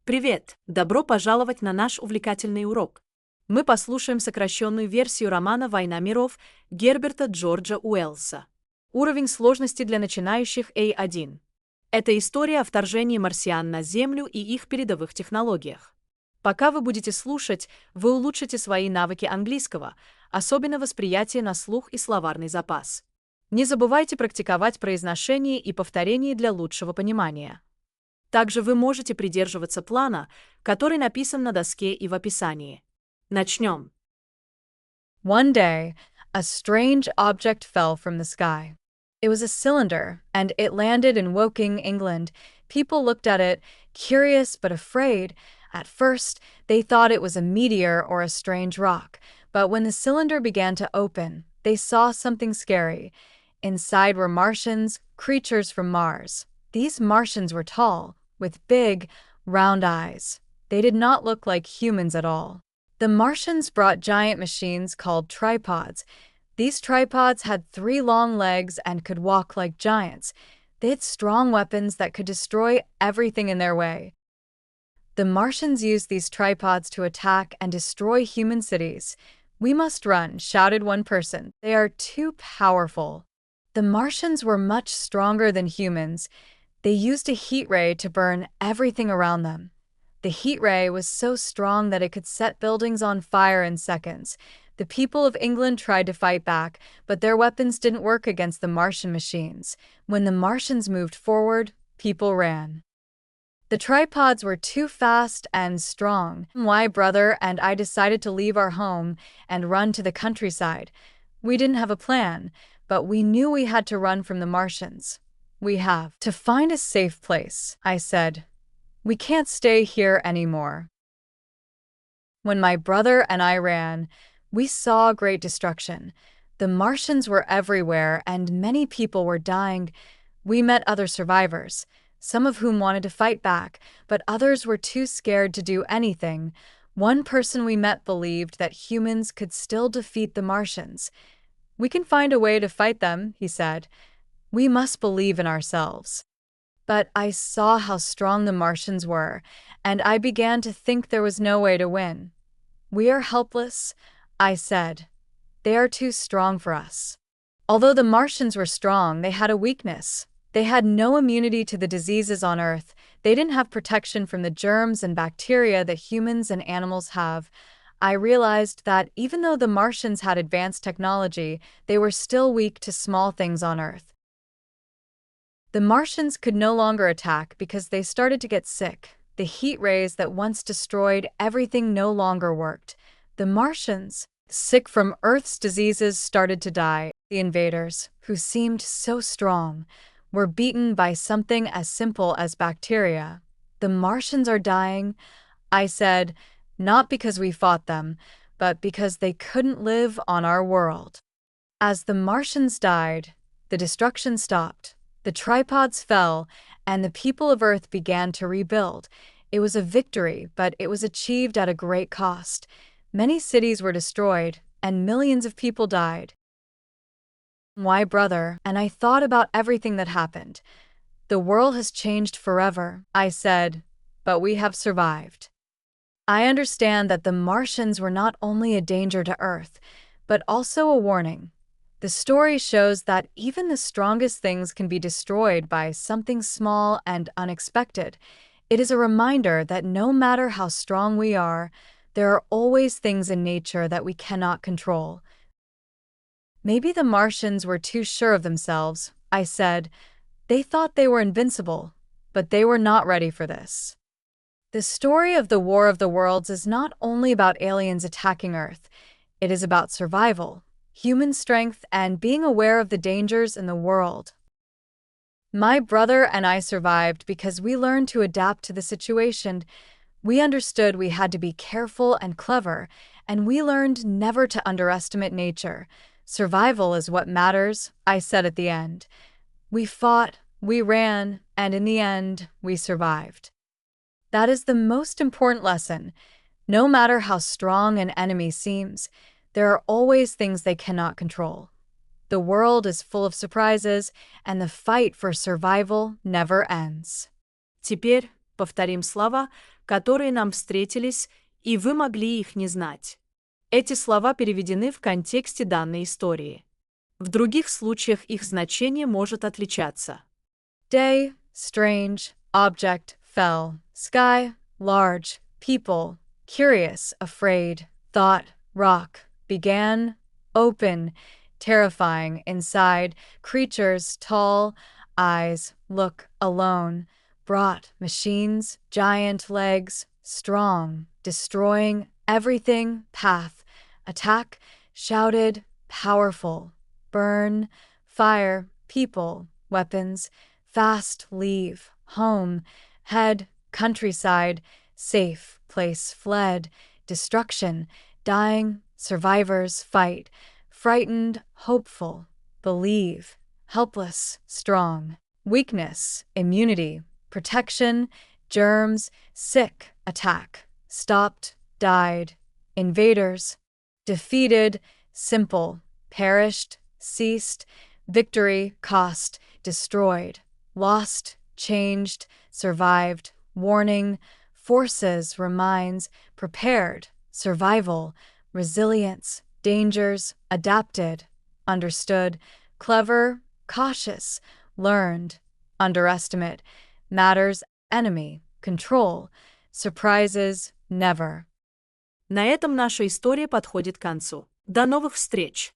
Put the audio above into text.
Привет! Добро пожаловать на наш увлекательный урок. Мы послушаем сокращенную версию романа «Война миров» Герберта Джорджа Уэллса. Уровень сложности для начинающих A1. Это история о вторжении марсиан на Землю и их передовых технологиях. Пока вы будете слушать, вы улучшите свои навыки английского, особенно восприятие на слух и словарный запас. Не забывайте практиковать произношение и повторение для лучшего понимания. Также вы можете придерживаться плана, который написан на доске и в описании. Начнем. One day, a strange object fell from the sky. It was a cylinder, and it landed in Woking, England. People looked at it, curious but afraid. At first, they thought it was a meteor or a strange rock, but when the cylinder began to open, they saw something scary. Inside were Martians, creatures from Mars. These Martians were tall, with big, round eyes. They did not look like humans at all. The Martians brought giant machines called tripods. These tripods had 3 long legs and could walk like giants. They had strong weapons that could destroy everything in their way. The Martians used these tripods to attack and destroy human cities. "We must run," shouted one person. "They are too powerful." The Martians were much stronger than humans. They used a heat ray to burn everything around them. The heat ray was so strong that it could set buildings on fire in seconds. The people of England tried to fight back, but their weapons didn't work against the Martian machines. When the Martians moved forward, people ran. The tripods were too fast and strong. My brother and I decided to leave our home and run to the countryside. We didn't have a plan, but we knew we had to run from the Martians. "We have to find a safe place," I said. "We can't stay here anymore." When my brother and I ran, we saw great destruction. The Martians were everywhere and many people were dying. We met other survivors, some of whom wanted to fight back, but others were too scared to do anything. One person we met believed that humans could still defeat the Martians. "We can find a way to fight them," he said. "We must believe in ourselves." But I saw how strong the Martians were, and I began to think there was no way to win. "We are helpless," I said. "They are too strong for us." Although the Martians were strong, they had a weakness. They had no immunity to the diseases on Earth. They didn't have protection from the germs and bacteria that humans and animals have. I realized that even though the Martians had advanced technology, they were still weak to small things on Earth. The Martians could no longer attack because they started to get sick. The heat rays that once destroyed everything no longer worked. The Martians, sick from Earth's diseases, started to die. The invaders, who seemed so strong, were beaten by something as simple as bacteria. "The Martians are dying," I said, "not because we fought them, but because they couldn't live on our world." As the Martians died, the destruction stopped. The tripods fell, and the people of Earth began to rebuild. It was a victory, but it was achieved at a great cost. Many cities were destroyed, and millions of people died. My brother and I thought about everything that happened. "The world has changed forever," I said, "but we have survived." I understand that the Martians were not only a danger to Earth, but also a warning. The story shows that even the strongest things can be destroyed by something small and unexpected. It is a reminder that no matter how strong we are, there are always things in nature that we cannot control. "Maybe the Martians were too sure of themselves," I said. "They thought they were invincible, but they were not ready for this." The story of the War of the Worlds is not only about aliens attacking Earth. It is about survival, human strength, and being aware of the dangers in the world. My brother and I survived because we learned to adapt to the situation. We understood we had to be careful and clever, and we learned never to underestimate nature. "Survival is what matters," I said at the end. We fought, we ran, and in the end, we survived. That is the most important lesson. No matter how strong an enemy seems, there are always things they cannot control. The world is full of surprises, and the fight for survival never ends. Теперь Повторим слова, которые нам встретились, и вы могли их не знать. Эти слова переведены в контексте данной истории. В других случаях их значение может отличаться. Day, strange, object, fell, sky, large, people, curious, afraid, thought, rock, began, open, terrifying, inside, creatures, tall, eyes, look, alone, brought, machines, giant legs, strong, destroying, everything, path, attack, shouted, powerful, burn, fire, people, weapons, fast, leave, home, head, countryside, safe, place, fled, destruction, dying, survivors, fight, frightened, hopeful, believe, helpless, strong, weakness, immunity, protection, germs, sick, attack, stopped, died, invaders, defeated, simple, perished, ceased, victory, cost, destroyed, lost, changed, survived, warning, forces, reminds, prepared, survival, resilience, dangers, adapted, understood, clever, cautious, learned, underestimate, matters, enemy, control, surprises, never. На этом наша история подходит к концу. До новых встреч!